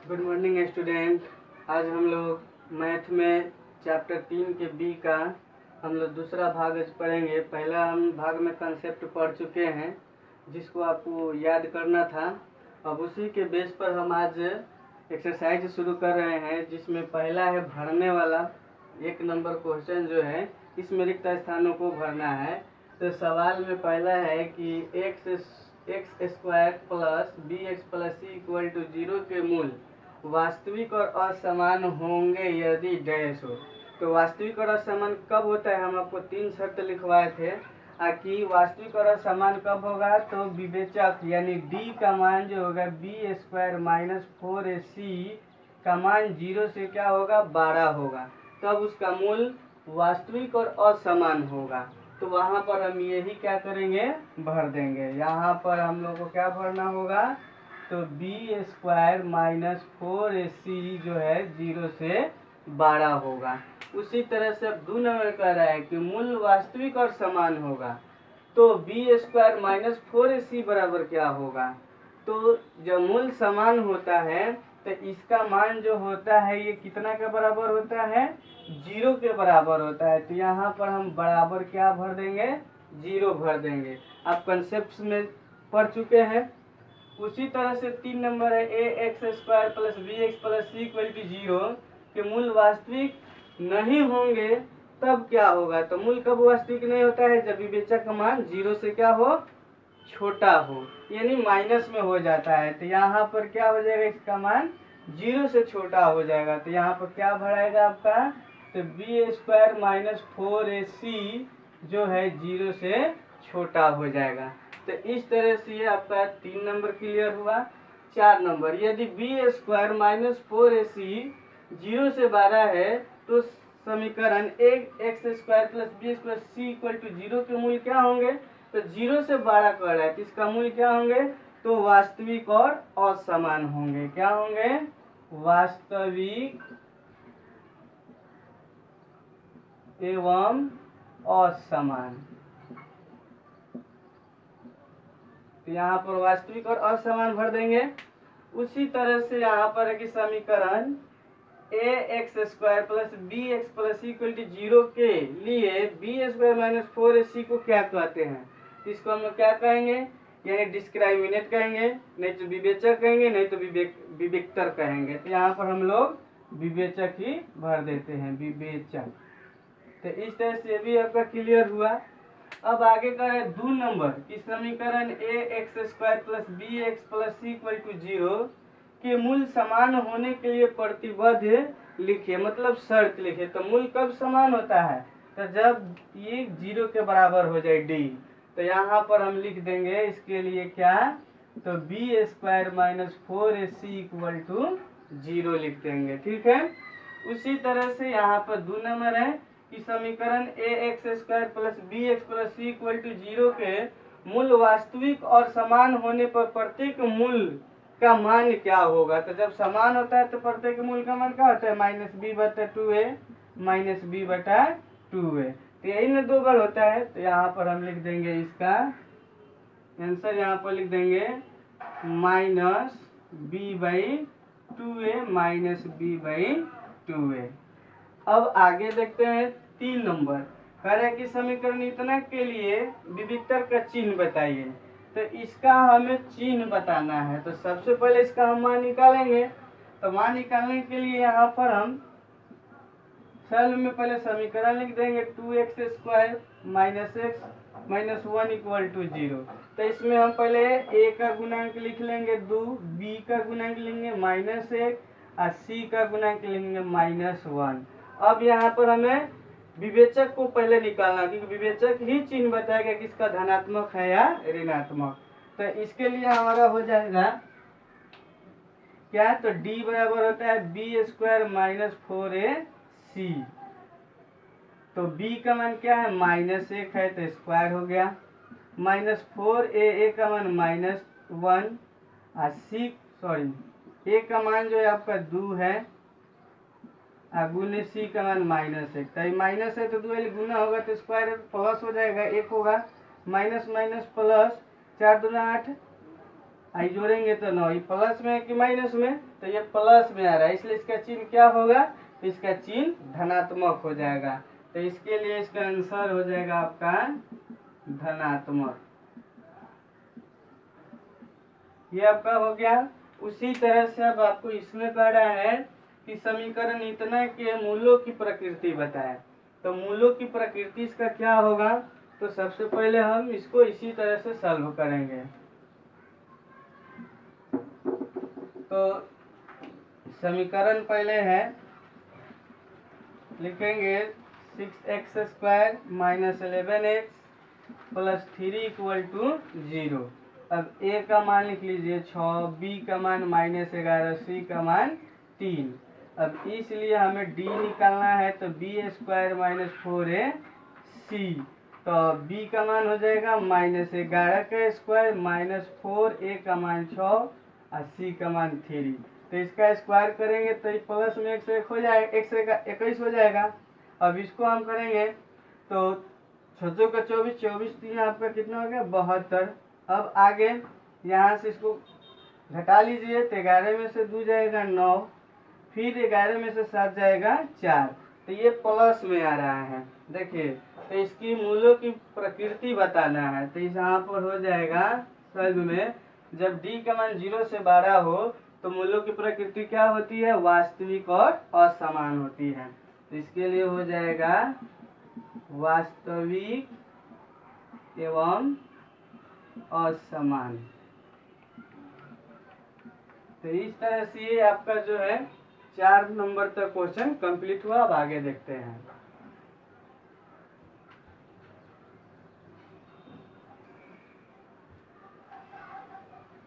Good morning student. आज हम लोग मैथ में चैप्टर 3 के बी का हम लोग दूसरा भाग आज पढ़ेंगे। पहला हम भाग में कंसेप्ट पढ़ चुके हैं जिसको आपको याद करना था। अब उसी के बेस पर हम आज एक्सरसाइज शुरू कर रहे हैं जिसमें पहला है भरने वाला 1 नंबर क्वेश्चन जो है इसमें रिक्त स्थानों को भरना है। तो सवाल में पहला है कि X square plus B X plus C equal to 0 के मूल वास्तविक और असमान होंगे यदि डैश हो। तो वास्तविक और असमान कब होता है, हम आपको 3 शर्त लिखवाए थे कि वास्तविक और असमान कब होगा। तो विवेचक यानी डी का मान जो होगा बी स्क्वायर माइनस 4ac का मान 0 से क्या होगा 12 होगा, तब उसका मूल वास्तविक और असमान होगा। तो वहाँ पर हम यही क्या करेंगे भर देंगे। यहाँ पर हम लोग को क्या भरना होगा, तो बी स्क्वायर माइनस 4ac जो है 0 से 12 होगा। उसी तरह से अब 2 नंबर कह रहा है कि मूल वास्तविक और समान होगा। तो बी स्क्वायर माइनस 4ac बराबर क्या होगा। तो जब मूल समान होता है तो इसका मान जो होता है ये कितना के बराबर होता है, 0 के बराबर होता है। तो यहाँ पर हम बराबर क्या भर देंगे, 0 भर देंगे। आप कंसेप्ट में पढ़ चुके हैं। उसी तरह से 3 नंबर है A X square plus B X plus C equal to 0 के मूल वास्तविक नहीं होंगे तब क्या होगा। तो मूल कब वास्तविक नहीं होता है, जब विवेचक का मान 0 से क्या हो छोटा हो, यानी माइनस में हो जाता है। तो यहाँ पर क्या हो जाएगा, इसका मान 0 से छोटा हो जाएगा। तो यहाँ पर क्या भराएगा आपका, तो बी स्क्वायर माइनस 4ac जो है 0 से छोटा हो जाएगा। तो इस तरह से ये आपका 3 नंबर क्लियर हुआ। 4 नंबर, यदि बी स्क्वायर माइनस 4ac 0 से 12 है तो समीकरण X square plus B plus C equal to 0 के मूल क्या होंगे। तो 0 से 12 कर रहा है तो इसका मूल क्या होंगे, तो वास्तविक और असमान होंगे। क्या होंगे, वास्तविक एवं असमान। तो यहाँ पर वास्तविक और असमान भर देंगे। उसी तरह से यहाँ पर है कि समीकरण A X square plus B X plus C equal to 0 के लिए बी स्क्वायर माइनस 4ac को क्या कहते हैं। तो इसको हम लोग क्या कहेंगे, यानी डिस्क्राइमिनेट कहेंगे, नहीं तो विवेचक कहेंगे, नहीं तो विवेक्तर कहेंगे। तो यहाँ पर हम लोग विवेचक ही भर देते हैं, विवेचक। तो इस तरह से भी आपका क्लियर हुआ। अब आगे का है 2 नंबर की समीकरण A X square plus B X plus C equal to 0 के मूल समान होने के लिए प्रतिबद्ध लिखिए, मतलब शर्त लिखिए। तो मूल कब समान होता है, तो जब ये 0 के बराबर हो जाए डी। तो यहाँ पर हम लिख देंगे इसके लिए क्या, तो B square minus 4ac equal to 0 लिख देंगे। ठीक है। उसी तरह से यहाँ पर 2 नंबर है कि समीकरण A X square plus B X plus C equal to 0 के मूल वास्तविक और समान होने पर प्रत्येक मूल का मान क्या होगा। तो जब समान होता है तो प्रत्येक मूल का मान क्या होता है, माइनस बी बटा 2a माइनस बी बटा 2a। तो यही ना 2 बार होता है। तो यहाँ पर हम लिख देंगे इसका आंसर, यहाँ पर लिख देंगे minus B by 2a minus B by 2a। अब आगे देखते हैं 3 नंबर, कह रहा है कि समीकरण इतना के लिए विविक्तर का चिन्ह बताइए। तो इसका हमें चिन्ह बताना है। तो सबसे पहले इसका हम मान निकालेंगे। तो मान निकालने के लिए यहाँ पर हम सेल में पहले समीकरण लिख देंगे 2x square minus X minus 1 equal to 0। तो इसमें हम पहले a का गुणांक लिख लेंगे 2, b का गुणांक लेंगे -1 और c का गुणांक लेंगे -1। अब यहाँ पर हमें विवेचक को पहले निकालना, क्योंकि विवेचक ही चिन्ह बताएगा कि इसका धनात्मक है या ऋणात्मक। तो इसके लिए हमारा हो जाएगा क्या, तो d बराबर होता है बी स्क्वायर माइनस 4ac। तो b का मान क्या है, -1 है तो स्क्वायर हो गया, -4a का मान -1 और a का मान जो है आपका 2 है गुने सी का मान -1। तो माइनस है तो 2 गुना होगा तो स्क्वायर प्लस हो जाएगा, 1 होगा, माइनस माइनस प्लस 4 दूना 8 आई जोड़ेंगे तो 9, ये प्लस में है कि माइनस में, तो ये प्लस में आ रहा है, इसलिए इसका चिन्ह क्या होगा, तो इसका चिन्ह धनात्मक हो जाएगा। तो इसके लिए इसका आंसर हो जाएगा आपका धनात्मक। ये आपका हो गया। उसी तरह से अब आपको इसमें कह रहा है कि समीकरण इतना के मूलों की प्रकृति बताए। तो मूलों की प्रकृति इसका क्या होगा, तो सबसे पहले हम इसको इसी तरह से सॉल्व करेंगे। तो समीकरण पहले है, लिखेंगे 6x² - 11x + 3 = 0। अब a का मान लिख लीजिए 6, b का मान -11, c का मान 3। अब इसलिए हमें d निकालना है, तो b² - 4ac, तो b का मान हो जाएगा -11² -4, a का मान 6 और c का मान 3। तो इसका स्क्वायर करेंगे तो प्लस में 1 से 1 हो जाएगा, 1 से 21 हो जाएगा। अब इसको हम करेंगे तो 6 का 24, 24 3 आपका कितना हो गया 72। अब आगे यहाँ से इसको घटा लीजिए, तो 11 में से 2 जाएगा 9, फिर 11 में से 7 जाएगा 4, तो ये प्लस में आ रहा है। देखिए, तो इसकी मूलों की प्रकृति बताना है, तो यहाँ पर हो जाएगा सॉल्व में, जब d का मान 0 से बड़ा हो तो मूलों की प्रकृति क्या होती है, वास्तविक और असमान होती है। तो इसके लिए हो जाएगा वास्तविक एवं असमान। तो इस तरह से आपका जो है 4 नंबर तक क्वेश्चन कंप्लीट हुआ। अब आगे देखते हैं।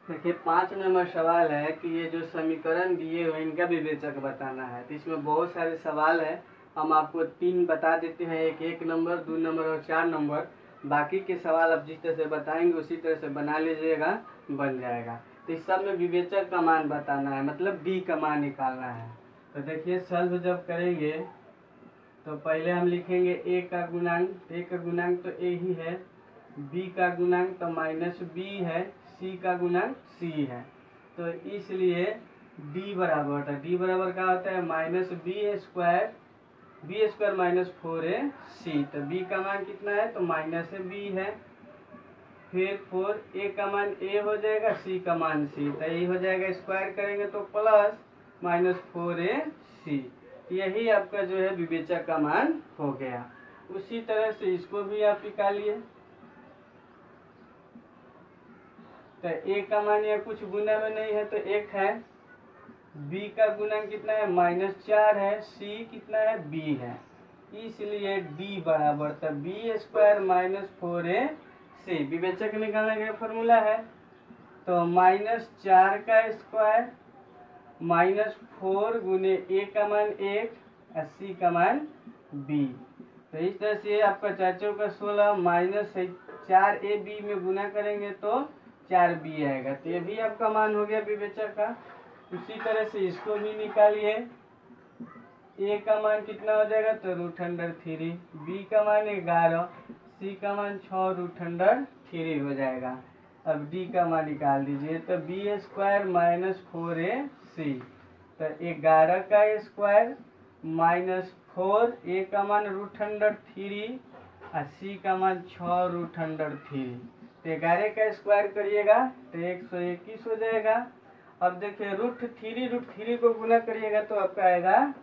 देखिए 5 नंबर सवाल है कि ये जो समीकरण दिए हुए इनका विवेचक बताना है। तो इसमें बहुत सारे सवाल है, हम आपको 3 बता देते हैं, एक नंबर, 2 नंबर और 4 नंबर। बाकी के सवाल आप जिस तरह से बताएंगे उसी तरह से बना लीजिएगा, बन जाएगा। तो इस सब में विवेचक का मान बताना है, मतलब डी का मान निकालना है। तो देखिए सॉल्व जब करेंगे तो पहले हम लिखेंगे ए का गुणांक, ए का गुणांक तो ए ही है, बी का गुणांक तो -b है, सी का गुणांक c है। तो इसलिए d बराबर होता है, d बराबर क्या होता है -b² -4ac। तो b का मान कितना है, तो -b है, फिर 4, a का मान a हो जाएगा, c का मान c, तो यही हो जाएगा, स्क्वायर करेंगे तो प्लस -4ac। यही आपका जो है विवेचक का मान हो गया। उसी तरह से इसको भी आप निकालिए। तो a का मान या कुछ गुना में नहीं है तो 1 है, b का गुणांक कितना है -4 है, c कितना है b है, इसलिए d बराबर था b² - 4ac। विवेचक निकालने का फॉर्मूला है, तो -4 का स्क्वायर -4 गुने a का मान 1 और c का मान b। तो इस तरह से आपका 4 चौका 16 -4ab में गुना करेंगे तो 4b आएगा। तो ये भी आपका मान हो गया विवेचक का। उसी तरह से इसको भी निकालिए। a का मान कितना हो जाएगा, तो √3, b का मान 11, c का मान 6√3 हो जाएगा। अब d का मान निकाल दीजिए, तो b² - 4ac, तो 11 का स्क्वायर -4, a का मान √3 और c का मान 6√3। तो 11 का स्क्वायर करिएगा तो 121 हो जाएगा। अब देखिए √3 को गुना करिएगा तो आपका आएगा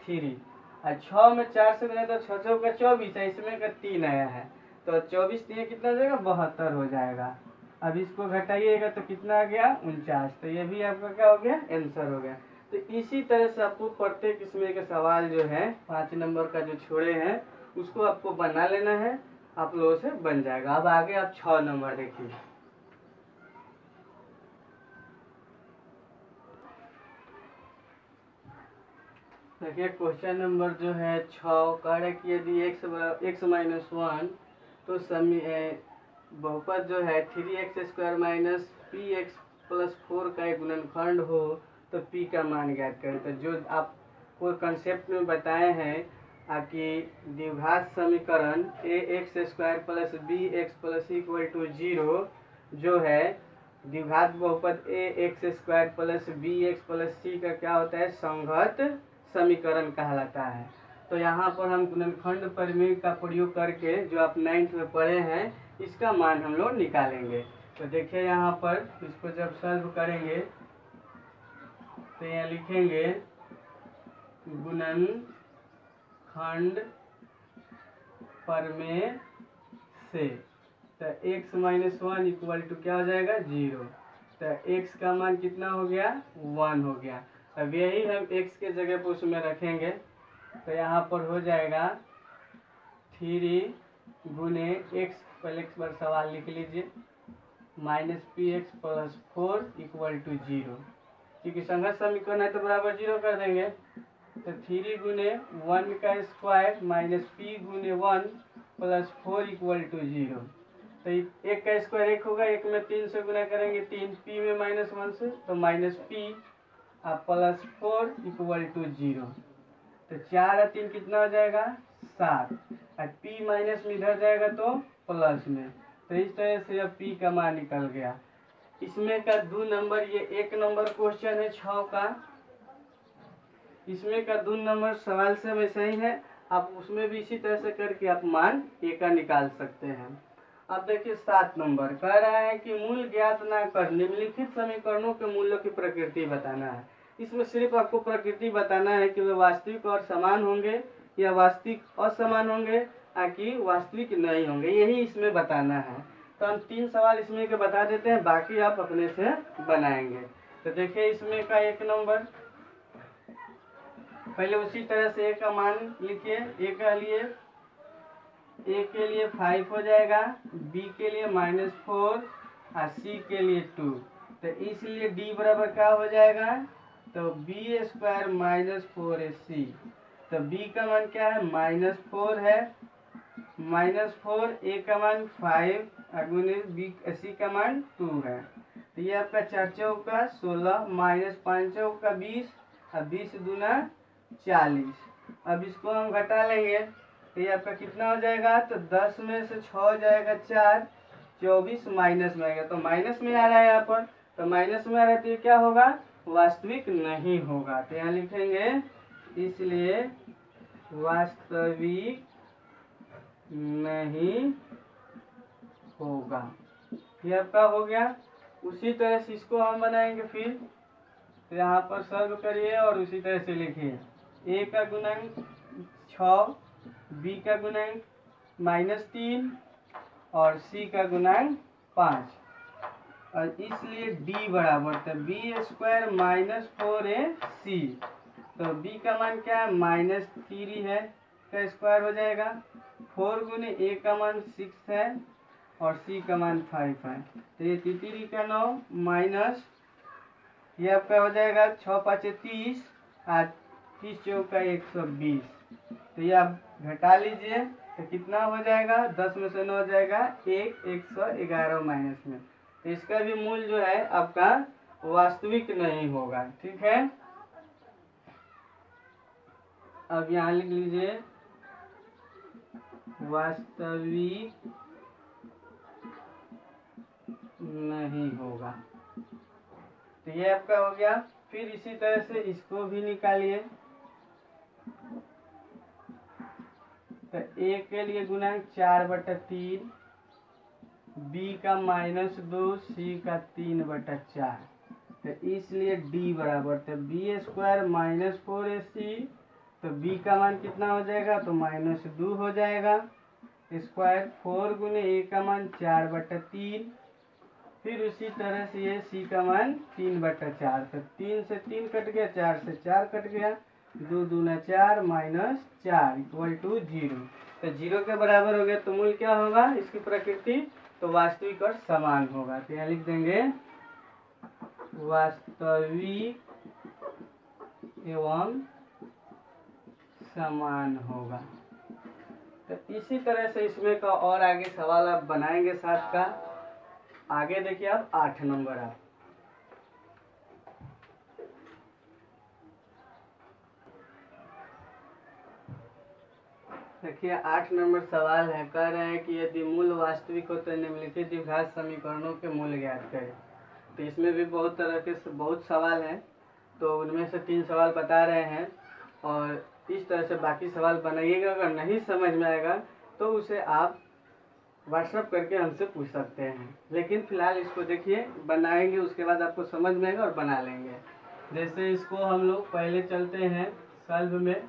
3, और 6 में 4 से गुना तो 6 का 24 है, इसमें का 3 आया है, तो 24 3 कितना हो जाएगा 72 हो जाएगा। अब इसको घटाइएगा तो कितना आ गया 49। तो ये भी आपका क्या हो गया, आंसर हो गया। तो इसी तरह से आपको प्रत्येक किस्म के सवाल जो है 5 नंबर का जो छोड़े हैं उसको आपको बना लेना है, आप लोगों से बन जाएगा। अब आगे आप 6 नंबर देखिए। देखिए क्वेश्चन नंबर जो है 6 कह रहे कि यदि x - 1 तो बहुपद जो है 3x² - px + 4 का एक गुणनखंड हो तो p का मान ज्ञात करें। तो जो आपको कंसेप्ट में बताए हैं कि द्विघात समीकरण ax² + bx + = 0 जो है द्विघात बहुपद A X square plus B X plus C का क्या होता है, संघत समीकरण कहलाता है। तो यहाँ पर हम गुणनखंड परिमेय का प्रयोग करके जो आप 9th में पढ़े हैं इसका मान हम लोग निकालेंगे। तो देखिए यहाँ पर इसको जब सॉल्व करेंगे तो यहाँ लिखेंगे गुणनखंड परिमेय से, तो x माइनस 1 इक्वल टू क्या हो जाएगा, 0। तो x का मान कितना हो गया, 1 हो गया। अब यही हम x के जगह पर उसमें रखेंगे तो यहाँ पर हो जाएगा 3 गुने x, पहले x पर सवाल लिख लीजिए, minus P X plus 4 equal to 0, क्योंकि संघर्ष समीकरण है तो बराबर 0 कर देंगे। तो 3 गुने 1 का स्क्वायर माइनस पी गुने 1 प्लस 4 इक्वल टू 0। तो एक का स्क्वायर 1 होगा, एक में 3 से गुना करेंगे 3, पी में माइनस 1 से तो minus P plus 4 equal to 0। तो 4 और 3 कितना हो जाएगा, 7, और पी माइनस में इधर जाएगा तो प्लस में। तो इस तरह से अब पी का मान निकल गया। इसमें का 2 नंबर, ये 1 नंबर क्वेश्चन है 6 का, इसमें का 2 नंबर सवाल से वैसा ही है, आप उसमें भी इसी तरह से करके आप मान ए का निकाल सकते हैं। अब देखिए 7 नंबर कह रहा है कि मूल ज्ञात ना कर निम्नलिखित समीकरणों के मूल्यों की प्रकृति बताना है। इसमें सिर्फ आपको प्रकृति बताना है कि वे वास्तविक और समान होंगे या वास्तविक असमान होंगे कि वास्तविक नहीं होंगे, यही इसमें बताना है। तो हम 3 सवाल इसमें के बता देते हैं, बाकी आप अपने से बनाएंगे। तो देखिए इसमें का 1 नंबर, पहले उसी तरह से ए का मान लिखिए। ए के लिए 5 हो जाएगा, बी के लिए -4 और सी के लिए 2। तो इसलिए डी बराबर क्या हो जाएगा, तो बी स्क्वायर माइनस 4ac। तो बी का मान क्या है, -4 है, -4, ए का मान 5 गुने बी, सी का मान 2 है। तो ये आपका 4 चौका 16, -5 चौका 20 और 20 दूना 40। अब इसको हम घटा लेंगे तो ये आपका कितना हो जाएगा, तो 10 में से 6 हो जाएगा 4, 24 माइनस में आएगा, तो माइनस में आ रहा है यहाँ पर, तो माइनस में आ रहा है तो ये क्या होगा, वास्तविक नहीं होगा। तो यहाँ लिखेंगे इसलिए वास्तविक नहीं होगा। ये आपका हो गया। उसी तरह से इसको हम बनाएंगे फिर, तो यहाँ पर सॉल्व करिए और उसी तरह से लिखिए। ए का गुणांक 6, बी का गुणांक -3 और सी का गुणांक 5, और इसलिए डी बराबर था बी स्क्वायर -4ac। तो बी का मान क्या है, -3 है का स्क्वायर हो जाएगा, 4 गुने ए का मान 6 है और सी का मान 5 है। तो ये 3 का 9 माइनस, ये आपका हो जाएगा 6 5 30 और 30 चौका 120। तो ये आप घटा लीजिए तो कितना हो जाएगा, 10 में से 9 हो जाएगा 111 माइनस में। तो इसका भी मूल्य जो है आपका वास्तविक नहीं होगा। ठीक है, अब यहाँ लिख लीजिए वास्तविक नहीं होगा। तो ये आपका हो गया। फिर इसी तरह से इसको भी निकालिए। तो ए के लिए गुणांक 4/3, बी का -2, सी का 3/4। तो इसलिए डी बराबर था बी स्क्वायर -4ac। तो बी का मान कितना हो जाएगा, तो -2 हो जाएगा स्क्वायर, 4 गुने ए का मान 4/3, फिर उसी तरह से ये सी का मान 3/4। तो 3 से 3 कट गया, 4 से 4 कट गया, 2 दूना 4 -4 इक्वल टू 0। तो 0 के बराबर हो गया। तो मूल क्या होगा इसकी प्रकृति, तो वास्तविक और समान होगा। तो यहाँ लिख देंगे वास्तविक एवं समान होगा। तो इसी तरह से इसमें का और आगे सवाल आप बनाएंगे 7 का। आगे देखिए आप 8 नंबर आप देखिए 8 नंबर सवाल है, कह रहे हैं कि यदि मूल वास्तविक हो तो निम्नलिखित द्विघात समीकरणों के मूल्य ज्ञात करें। तो इसमें भी बहुत तरह के बहुत सवाल हैं, तो उनमें से 3 सवाल बता रहे हैं और इस तरह से बाकी सवाल बनाइएगा। अगर नहीं समझ में आएगा तो उसे आप व्हाट्सएप करके हमसे पूछ सकते हैं, लेकिन फिलहाल इसको देखिए, बनाएंगे उसके बाद आपको समझ में आएगा और बना लेंगे। जैसे इसको हम लोग पहले चलते हैं सॉल्व में,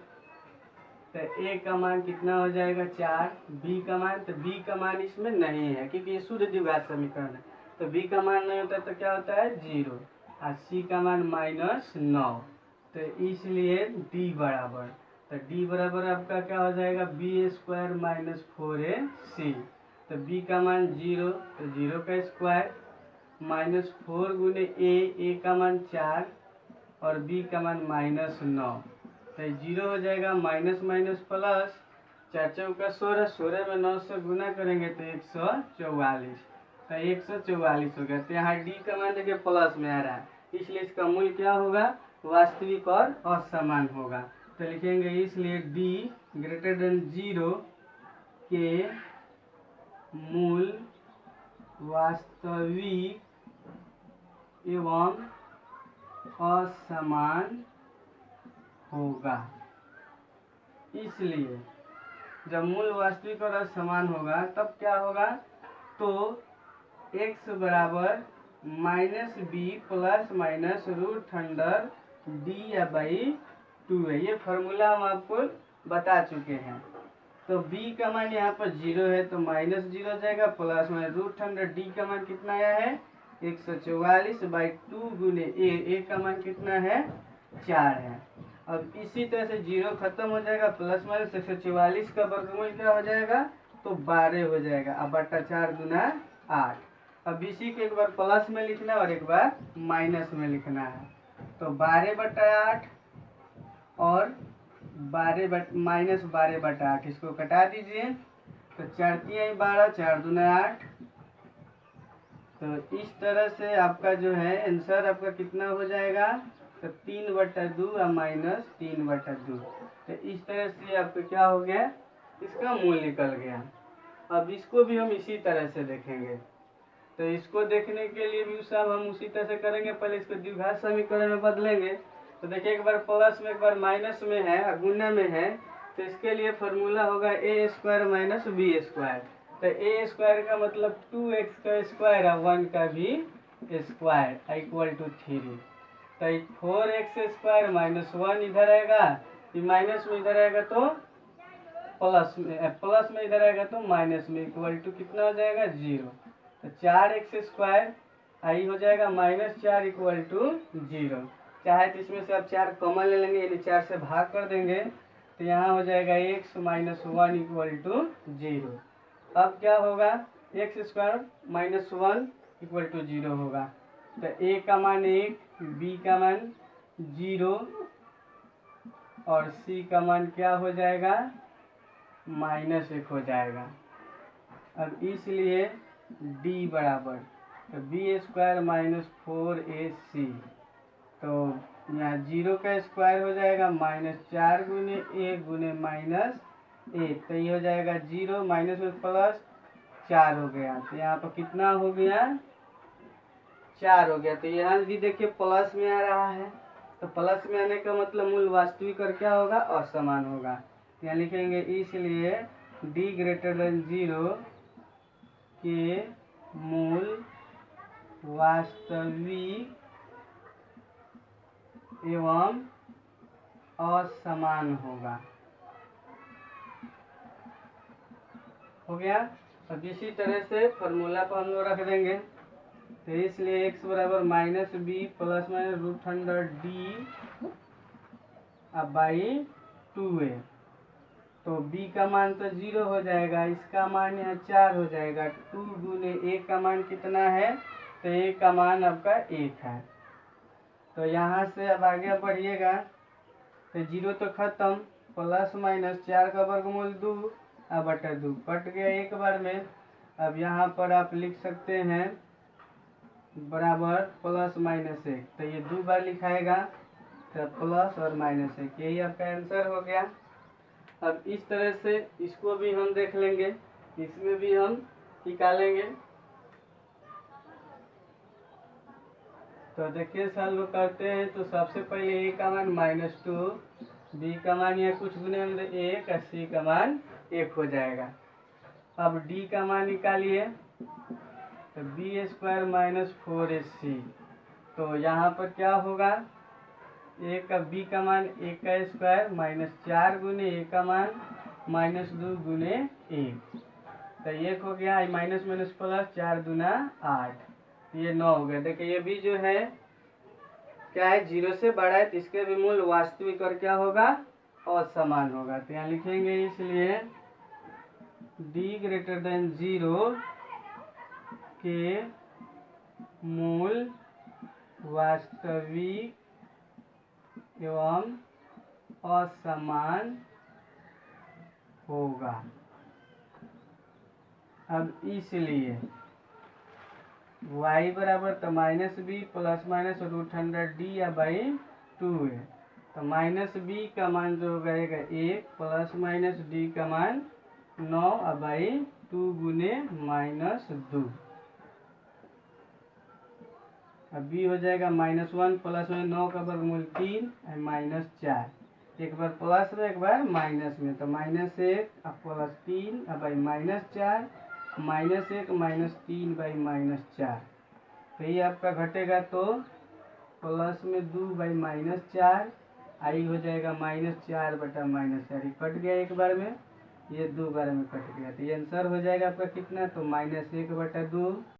तो ए का मान कितना हो जाएगा 4, बी का मान, तो बी का मान इसमें नहीं है क्योंकि ये शुद्ध द्विघात समीकरण है, तो बी का मान नहीं होता तो क्या होता है 0, और सी का मान -9, तो इसलिए डी बराबर, तो डी बराबर आपका क्या हो जाएगा बी स्क्वायर -4ac, तो बी का मान 0, तो 0 का स्क्वायर -4 गुने ए का मान 4 और बी का मान -9, तो 0 हो जाएगा, माइनस माइनस प्लस, 4 चौका 16, 16 में 9 से गुना करेंगे तो 144, तो 144 हो गया। तो यहाँ डी का मान देखिए प्लस में आ रहा है, इसलिए इसका मूल्य क्या होगा वास्तविक और असमान होगा। तो लिखेंगे इसलिए डी ग्रेटर देन 0 के मूल वास्तविक एवं असमान होगा। इसलिए जब मूल वास्तविक और असमान होगा तब क्या होगा, तो x बराबर -b plus minus root under D या बाई 2 है। ये फार्मूला हम आपको बता चुके हैं। तो b का मान यहाँ पर 0 है तो -0 हो जाएगा, प्लस में रूट अंडर डी का मान कितना आया है 144/2 गुने ए का मान कितना है 4 है। अब इसी तरह से 0 खत्म हो जाएगा, प्लस माइनस 144 का वर्गमूल क्या हो जाएगा तो 12 हो जाएगा, अब बटा 4 गुना 8। अब इसी को एक बार प्लस में लिखना है और एक बार माइनस में लिखना है, तो 12/8 और -12/8, इसको कटा दीजिए, तो 4 × 12, 4 दूना 8। तो इस तरह से आपका जो है आंसर आपका कितना हो जाएगा, तो 3/2 और -3/2। तो इस तरह से आपका क्या हो गया, इसका मूल निकल गया। अब इसको भी हम इसी तरह से देखेंगे, तो इसको देखने के लिए भी सब हम उसी तरह से करेंगे। पहले इसको द्विघात समीकरण में बदलेंगे, तो देखिए एक बार प्लस में एक बार माइनस में है और गुना में है, तो इसके लिए फार्मूला होगा a² - b²। तो a² का मतलब 2x का स्क्वायर और 1 का भी स्क्वायर इक्वल टू 3, तो 4x² -1 इधर आएगा, ये माइनस में इधर आएगा तो प्लस में इधर आएगा तो माइनस में, इक्वल टू कितना हो जाएगा 0, तो 4x² आई हो जाएगा -4 इक्वल टू 0। चाहे तो इसमें से आप 4 कॉमन ले लेंगे, यानी 4 से भाग कर देंगे, तो यहाँ हो जाएगा x - 1 इक्वल टू 0। अब क्या होगा x² - 1 इक्वल टू 0 होगा, तो a का मान 1, b का मान 0 और c का मान क्या हो जाएगा -1 हो जाएगा। अब इसलिए d बराबर, तो b² - 4ac, तो यहाँ 0 का स्क्वायर हो जाएगा -4 गुने a गुने -1, तो ये हो जाएगा 0 माइनस में प्लस 4 हो गया, तो यहाँ पर कितना हो गया 4 हो गया। तो यहाँ भी देखिए प्लस में आ रहा है, तो प्लस में आने का मतलब मूल वास्तविक और क्या होगा असमान होगा। यहाँ लिखेंगे इसलिए d ग्रेटर देन 0 के मूल वास्तविक एवं असमान होगा। हो गया। अब इसी तरह से फार्मूला को हम लोग रख देंगे, तो इसलिए x बराबर -b plus minus root under D by 2a, तो b का मान तो 0 हो जाएगा, इसका मान यहाँ 4 हो जाएगा, 2 गुने a का मान कितना है, तो a का मान आपका 1 है। तो यहाँ से अब आगे बढ़िएगा, तो 0 तो खत्म, प्लस माइनस 4 का वर्गमूल 2 बटा 2 कट गया एक बार में। अब यहाँ पर आप लिख सकते हैं बराबर प्लस -1, तो ये 2 बार लिखाएगा, तो प्लस और -1, यही आपका आंसर हो गया। अब इस तरह से इसको भी हम देख लेंगे, इसमें भी हम निकालेंगे। तो देखिए सॉल्व करते हैं। तो सबसे पहले ए का मान -2, बी का मान या कुछ गुने में 1 और सी का मान 1 हो जाएगा। अब डी का मान निकालिए, तो b² - 4ac। तो यहाँ पर क्या होगा, ए का बी का मान 1 का स्क्वायर -4 गुने ए का मान -2 गुने 1, तो 1 हो गया, माइनस माइनस प्लस, 4 दूना 8, ये 9 हो गया। देखिए ये भी जो है क्या है, 0 से बड़ा है, तो इसके भी मूल वास्तविक और क्या होगा, असमान होगा। तो यहाँ लिखेंगे इसलिए d 0 के मूल वास्तविक एवं असमान होगा। अब इसलिए y बराबर तो -b ± √100d या /2 है। तो -b का मान जो होगा 1 ± d का मान 9 और /2 गुने -2। अब b हो जाएगा -1 प्लस में 9 का वर्गमूल 3 -4, एक बार प्लस में एक बार माइनस में, तो -1 और +3 और -4, -1 -3 -4, तो ये आपका घटेगा, तो प्लस में 2 -4, आई हो जाएगा -4 बटा -4, ये कट गया एक बार में, ये 2 बार में कट गया, तो ये आंसर हो जाएगा आपका कितना, तो -1/2।